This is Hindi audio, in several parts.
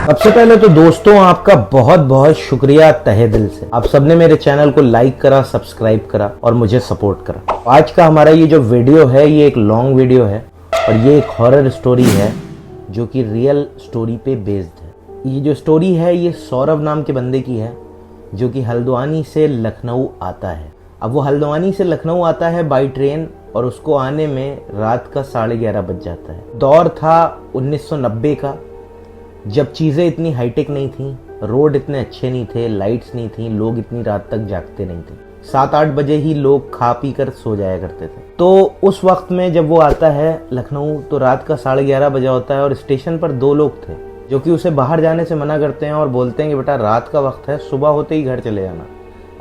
सबसे पहले तो दोस्तों आपका बहुत बहुत शुक्रिया तहे दिल से। आप सबने मेरे चैनल को लाइक करा, सब्सक्राइब करा और मुझे सपोर्ट करा। आज का हमारा ये जो वीडियो है ये एक लॉन्ग वीडियो है और ये एक हॉरर स्टोरी है जो कि रियल स्टोरी पे बेस्ड है। ये जो स्टोरी है ये सौरभ नाम के बंदे की है जो कि हल्द्वानी से लखनऊ आता है। अब वो हल्द्वानी से लखनऊ आता है बाई ट्रेन और उसको आने में रात का 11:30 बज जाता है। दौर था 1990 का, जब चीज़ें इतनी हाईटेक नहीं थी, रोड इतने अच्छे नहीं थे, लाइट्स नहीं थी, लोग इतनी रात तक जागते नहीं थे। 7-8 बजे ही लोग खा पी कर सो जाया करते थे। तो उस वक्त में जब वो आता है लखनऊ तो रात का 11:30 बजा होता है और स्टेशन पर 2 लोग थे जो कि उसे बाहर जाने से मना करते हैं और बोलते हैं कि बेटा रात का वक्त है, सुबह होते ही घर चले जाना,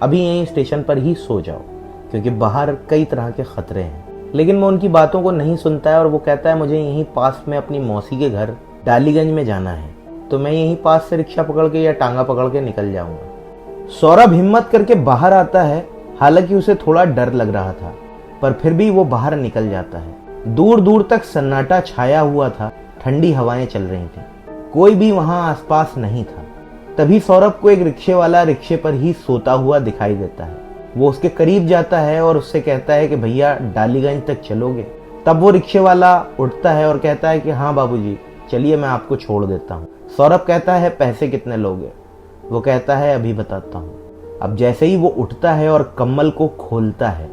अभी यहीं स्टेशन पर ही सो जाओ क्योंकि बाहर कई तरह के खतरे हैं। लेकिन वो उनकी बातों को नहीं सुनता है और वो कहता है मुझे यहीं पास में अपनी मौसी के घर डालीगंज में जाना है, तो मैं यहीं पास से रिक्शा पकड़ के या टांगा पकड़ के निकल जाऊंगा। सौरभ हिम्मत करके बाहर आता है, हालांकि उसे थोड़ा डर लग रहा था पर फिर भी वो बाहर निकल जाता है। दूर दूर तक सन्नाटा छाया हुआ था, ठंडी हवाएं चल रही थी, कोई भी वहां आसपास नहीं था। तभी सौरभ को एक रिक्शे वाला रिक्शे पर ही सोता हुआ दिखाई देता है। वो उसके करीब जाता है और उससे कहता है कि भैया डालीगंज तक चलोगे? तब वो रिक्शे वाला उठता है और कहता है कि हाँ बाबूजी चलिए मैं आपको छोड़ देता हूँ। सौरभ कहता है पैसे कितने लोगे? वो कहता है अभी बताता हूँ। अब जैसे ही वो उठता है और कम्बल को खोलता है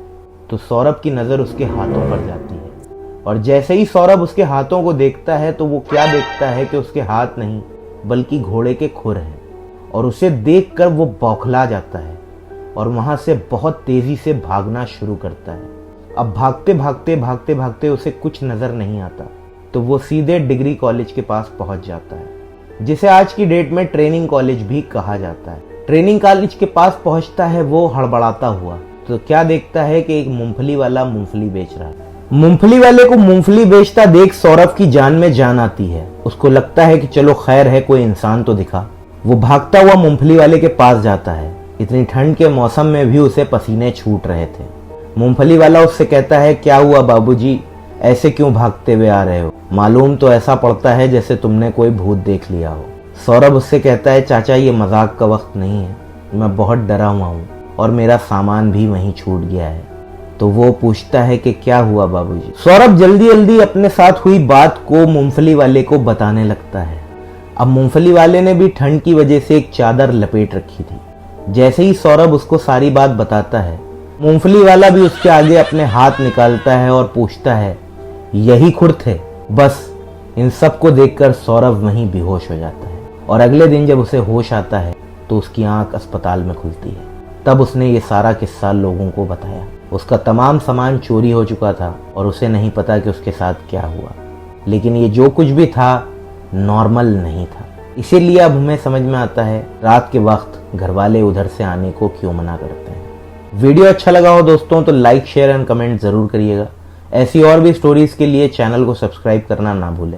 तो सौरभ की नज़र उसके हाथों पर जाती है और जैसे ही सौरभ उसके हाथों को देखता है तो वो क्या देखता है कि उसके हाथ नहीं बल्कि घोड़े के खुर हैं और उसे देखकर वो बौखला जाता है और वहां से बहुत तेजी से भागना शुरू करता है। अब भागते भागते भागते भागते उसे कुछ नजर नहीं आता तो वो सीधे डिग्री कॉलेज के पास पहुंच जाता है जिसे आज की डेट में ट्रेनिंग कॉलेज भी कहा जाता है। ट्रेनिंग कॉलेज के पास पहुंचता है वो हड़बड़ाता हुआ तो क्या देखता है कि एक मूंगफली वाला मूंगफली बेच रहा है। मूंगफली वाले को मूंगफली बेचता देख सौरभ की जान में जान आती है। उसको लगता है कि चलो खैर है, कोई इंसान तो दिखा। वो भागता हुआ मूंगफली वाले के पास जाता है। इतनी ठंड के मौसम में भी उसे पसीने छूट रहे थे। मूंगफली वाला उससे कहता है क्या हुआ बाबूजी, ऐसे क्यों भागते हुए आ रहे हो? मालूम तो ऐसा पड़ता है जैसे तुमने कोई भूत देख लिया हो। सौरभ उससे कहता है चाचा ये मजाक का वक्त नहीं है, मैं बहुत डरा हुआ हूँ और मेरा सामान भी वहीं छूट गया है। तो वो पूछता है कि क्या हुआ बाबूजी? सौरभ जल्दी जल्दी अपने साथ हुई बात को मूंगफली वाले को बताने लगता है। अब मूंगफली वाले ने भी ठंड की वजह से एक चादर लपेट रखी थी। जैसे ही सौरभ उसको सारी बात बताता है मूंगफली वाला भी उसके आगे अपने हाथ निकालता है और पूछता है यही खुर थे? बस इन सब को देखकर सौरभ वहीं बेहोश हो जाता है और अगले दिन जब उसे होश आता है तो उसकी आंख अस्पताल में खुलती है। तब उसने ये सारा किस्सा लोगों को बताया। उसका तमाम सामान चोरी हो चुका था और उसे नहीं पता कि उसके साथ क्या हुआ, लेकिन ये जो कुछ भी था नॉर्मल नहीं था। इसीलिए अब हमें समझ में आता है रात के वक्त घर वाले उधर से आने को क्यों मना करते हैं। वीडियो अच्छा लगा हो दोस्तों तो लाइक शेयर एंड कमेंट जरूर करिएगा। ऐसी और भी स्टोरीज के लिए चैनल को सब्सक्राइब करना ना भूलें।